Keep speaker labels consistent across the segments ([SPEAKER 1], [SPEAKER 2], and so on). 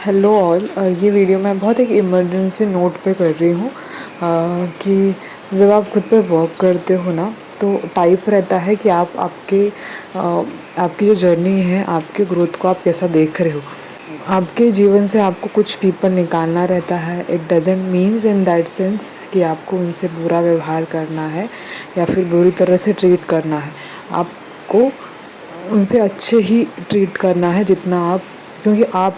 [SPEAKER 1] Hello all. ये video मैं बहुत एक इमरजेंसी नोट पे कर रही हूँ कि जब आप खुद पे वर्क करते हो ना, तो टाइप रहता है कि आप आपकी जो जर्नी है, आपके ग्रोथ को आप कैसा देख रहे हो। आपके जीवन से आपको कुछ पीपल निकालना रहता है। It doesn't means in that sense कि आपको उनसे बुरा व्यवहार करना है या फिर बुरी तरह से ट्रीट करना है। आपको उनसे अच्छे ही ट्रीट करना है जितना आप, क्योंकि आप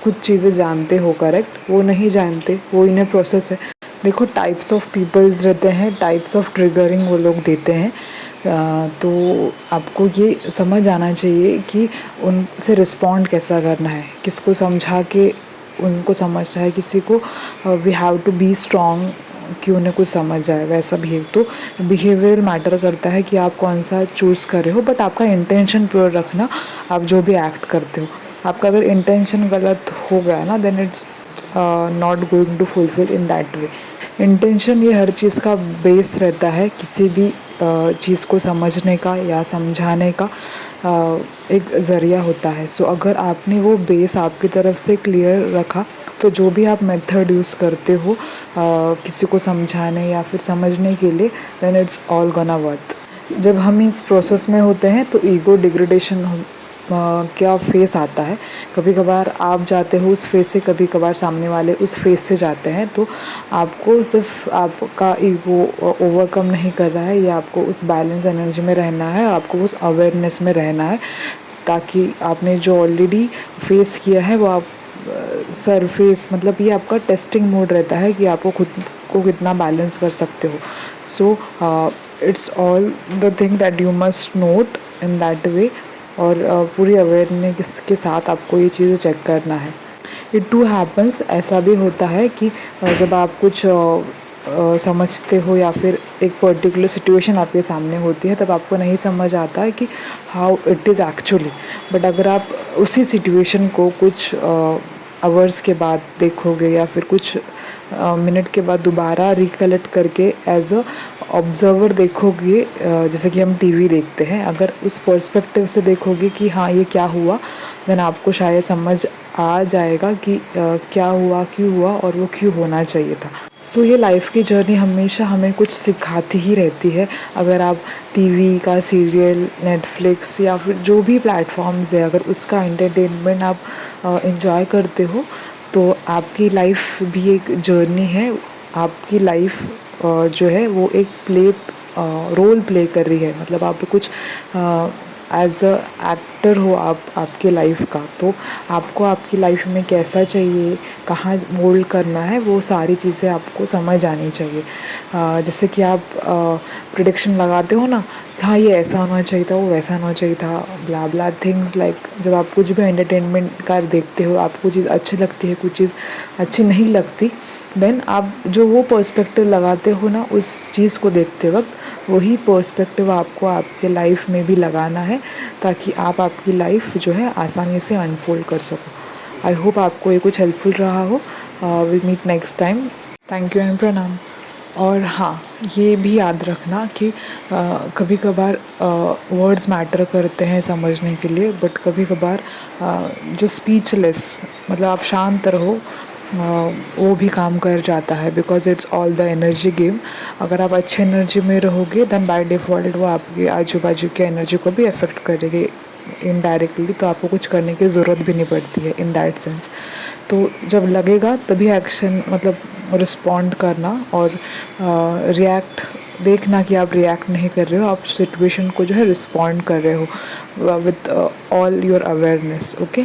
[SPEAKER 1] कुछ चीज़ें जानते हो, करेक्ट, वो नहीं जानते, वो इन्हें प्रोसेस है। देखो, टाइप्स ऑफ पीपल्स रहते हैं, टाइप्स ऑफ ट्रिगरिंग वो लोग देते हैं। तो आपको ये समझ आना चाहिए कि उनसे रिस्पॉन्ड कैसा करना है, किसको समझा के उनको समझना है। किसी को we have to be strong कि उन्हें कुछ समझ जाए, वैसा बिहेव। तो बिहेवियर मैटर करता है कि आप कौन सा चूज़ कर रहे हो, बट आपका इंटेंशन प्योर रखना। आप जो भी एक्ट करते हो, आपका अगर इंटेंशन गलत हो गया ना, then it's not going to fulfil in that way. Intention ये हर चीज़ का बेस रहता है, किसी भी चीज़ को समझने का या समझाने का एक ज़रिया होता है। सो अगर आपने वो बेस आपकी तरफ से क्लियर रखा, तो जो भी आप मेथड यूज़ करते हो किसी को समझाने या फिर समझने के लिए, then it's all gonna worth. जब हम इस प्रोसेस में होते हैं तो ईगो डिग्रेडेशन क्या फेस आता है। कभी कभार आप जाते हो उस फेस से, कभी कभार सामने वाले उस फेस से जाते हैं। तो आपको सिर्फ आपका ईगो ओवरकम नहीं कर रहा है, या आपको उस बैलेंस एनर्जी में रहना है, आपको उस अवेयरनेस में रहना है, ताकि आपने जो ऑलरेडी फेस किया है वो आप सरफेस, मतलब ये आपका टेस्टिंग मोड रहता है कि आपको खुद को कितना बैलेंस कर सकते हो। So it's all the thing that you must note in that वे। और पूरी अवेयरनेस के साथ आपको ये चीज़ें चेक करना है। इट टू हैपन्स, ऐसा भी होता है कि जब आप कुछ समझते हो या फिर एक पर्टिकुलर सिचुएशन आपके सामने होती है, तब आपको नहीं समझ आता है कि how it is actually. But अगर आप उसी सिचुएशन को कुछ आवर्स के बाद देखोगे या फिर कुछ मिनट के बाद दोबारा रिकलेक्ट करके एज अ ऑब्जर्वर देखोगे, जैसे कि हम टीवी देखते हैं, अगर उस पर्सपेक्टिव से देखोगे कि हाँ ये क्या हुआ, देन आपको शायद समझ आ जाएगा कि क्या हुआ, क्यों हुआ और वो क्यों होना चाहिए था। सो ये लाइफ की जर्नी हमेशा हमें कुछ सिखाती ही रहती है। अगर आप टीवी का सीरियल, नेटफ्लिक्स या फिर जो भी प्लेटफॉर्म्स है, अगर उसका एंटरटेनमेंट आप एंजॉय करते हो, तो आपकी लाइफ भी एक जर्नी है। आपकी लाइफ जो है वो एक रोल प्ले कर रही है, मतलब आप कुछ एज अ एक्टर हो आप आपके लाइफ का। तो आपको आपकी लाइफ में कैसा चाहिए, कहाँ मोल्ड करना है, वो सारी चीज़ें आपको समझ आनी चाहिए। जैसे कि आप प्रिडिक्शन लगाते हो ना, हाँ ये ऐसा होना चाहिए था, वो वैसा होना चाहिए था, ब्ला ब्ला थिंग्स लाइक। जब आप कुछ भी एंटरटेनमेंट का देखते हो, आपको चीज़ अच्छी लगती है, कुछ चीज़ अच्छी नहीं लगती, देन आप जो वो पर्सपेक्टिव लगाते हो ना उस चीज़ को देखते वक्त, वही पर्सपेक्टिव आपको आपके लाइफ में भी लगाना है, ताकि आप आपकी लाइफ जो है आसानी से अनफोल्ड कर सको। आई होप आपको ये कुछ हेल्पफुल रहा हो। Will meet next time. Thank you and प्रणाम। और हाँ, ये भी याद रखना कि कभी कभार वर्ड्स मैटर करते हैं समझने के लिए, बट कभी कभार जो स्पीचलेस, मतलब आप शांत रहो, वो भी काम कर जाता है, because it's all the energy game. अगर आप अच्छे एनर्जी में रहोगे, देन बाय डिफ़ॉल्ट वो आपके आजू बाजू के एनर्जी को भी अफेक्ट करेगी इनडायरेक्टली, तो आपको कुछ करने की ज़रूरत भी नहीं पड़ती है इन दैट सेंस। तो जब लगेगा तभी एक्शन, मतलब रिस्पॉन्ड करना, और रिएक्ट देखना कि आप रिएक्ट नहीं कर रहे हो, आप सिचुएशन को जो है रिस्पॉन्ड कर रहे हो with all your awareness. Okay.